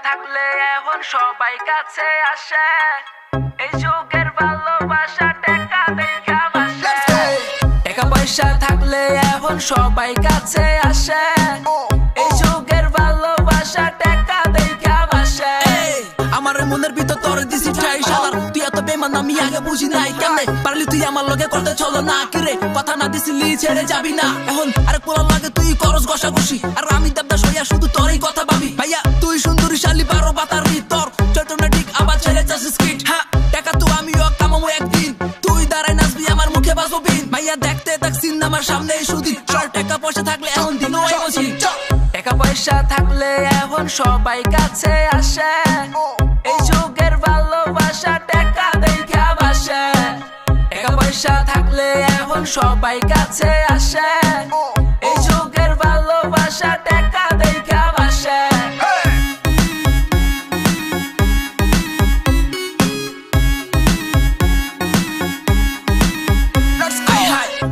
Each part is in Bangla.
থাকলে এখন সবাই কাছে আসে, এই যুগের ভালোবাসা টাকা দেখা বাসে। টাকা পয়সা থাকলে এখন সবাই কাছে আসে, এই যুগের ভালোবাসা টাকা দেখা বাসে। আমার মনের ভিতর তোর দিছি ঠাই শালার, তুই এত বেমান আমি আগে বুঝি নাই। কেমনে পারলি তুই আমার লগে করতে চলো না, কিরে কথা না দিছিলি ছেড়ে যাবি না। এখন আরে কোলা লাগে তুই করস ঘষাঘষি, আর আমি দাবদা সইয়া শুধু তোরই কথা ভাবি। ভাইয়া তুই সুন্দরী শালি 12 বাতারি, তোর চটনা ঠিক আবার ছেড়ে যাস স্কিট। হ্যাঁ টাকা তো আমিও কামাবো একদিন, তুই দাঁড়াই নাচবি আমার মুখে বাজবো বিন। ভাইয়া দেখতে দেখছিন আমার সামনে সুদি, চল টাকা পয়সা থাকলে এখন দিন বসি। টাকা পয়সা থাকলে এখন সবাই কাছে আসে, এই যুগের ভালোবাসা টাকা দেখা বাসে। টাকা পয়সা থাকলে এখন সবাই কাছে আসে, এই যুগের ভালোবাসা টাকা দেখা বাসে।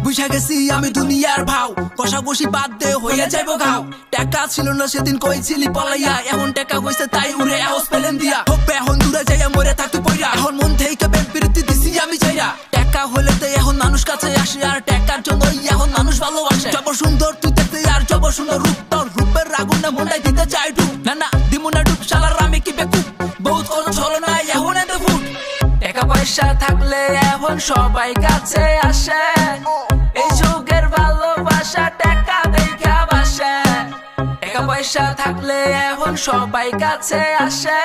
বুঝা গেছি আমি দুনিয়ার ভাও, কষাকষি বাদ দে হইয়া যাইব ঘাও। টাকা ছিল না সেদিন কইছিলি পলাইয়া, এখন টাকা হইছে তাই উড়ে আওয়াজ পেলেন দিয়া। হোপে এখন দূরে যাইয়া মরে থাকতে পইরা, এখন মন থেকে বিরতি দিছি আমি যাইয়া। টাকা হইলে তো এখন মানুষ কাছে আসে, আর টাকার জন্যই এখন মানুষ ভালোবাসে। জব সুন্দর তুই দেখতে আর জব সুন্দর রূপ, তোর রূপের আগুন না মনটাই দিতে চাই ডুব। না না দিমু না ডুব শালার আমি কি বেকুব, বহুত কোন ছলো না এখন এত ফুট। টাকা পয়সা থাকলে এখন সবাই কাছে আসে, এই যুগের ভালোবাসা টাকা দেখা বাসে। টাকা পয়সা থাকলে এখন সবাই কাছে আসে,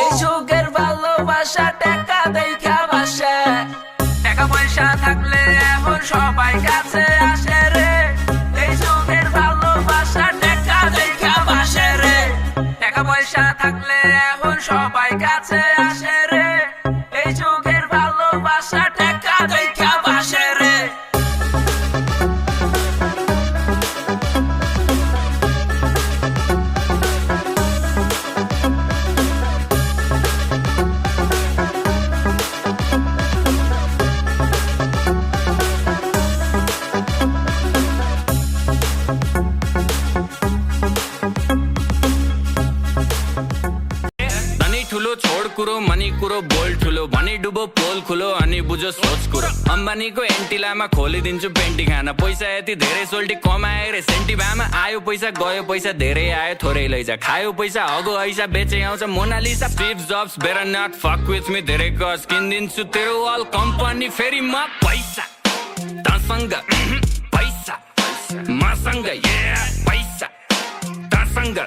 এই যুগের ভালোবাসা টাকা দেখা বাসে। টাকা পয়সা থাকলে এখন সবাই কাছে আসে রে, এই যুগের ভালোবাসা টাকা দেখা বাসে রে। টাকা পয়সা থাকলে এখন সবাই কাছে আসে রে, এই যুগের ভালোবাসা টাকা দেখা বাসে রে। ठुलो छोड कुरो मनी कुरो बोल ठुलो भनी डुबो पोल खुलो अनि बुझो सोच कुरो। अम्बानीको एन्टिलामा खोलिदिन्छु पेन्टी खाना, पैसा यति धेरै सोल्टी कमाए रे सेन्टी भामा। आयो पैसा गयो पैसा धेरै आयो थोरै लैजा, खायो पैसा हगो ऐसा बेचे आउँछ Mona Lisa. Steve Jobs better not fuck with me, धेरै कस किनिदिन्छु तेरो अल कम्पनी फेरि म। पैसा तसँग पैसा मसँग पैसा तसँग